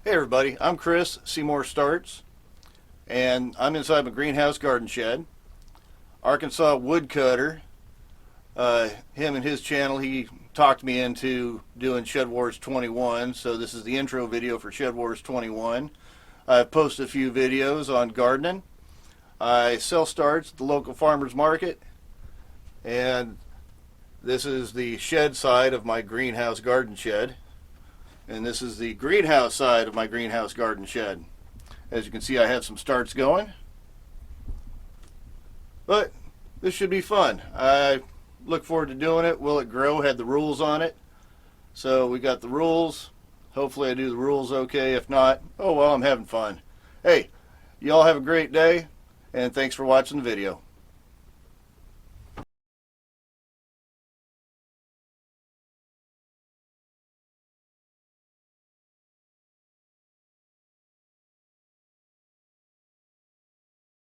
Hey everybody, I'm Chris, Seymour Starts, and I'm inside my greenhouse garden shed. Arkansas woodcutter, him and his channel, he talked me into doing SHEDWARS21, so this is the intro video for SHEDWARS21. I've posted a few videos on gardening. I sell starts at the local farmers market, and this is the shed side of my greenhouse garden shed. And this is the greenhouse side of my greenhouse garden shed. As you can see, I have some starts going. But this should be fun. I look forward to doing it. Will it grow? Had the rules on it. So we got the rules. Hopefully I do the rules okay. If not, oh well, I'm having fun. Hey, y'all have a great day, and thanks for watching the video.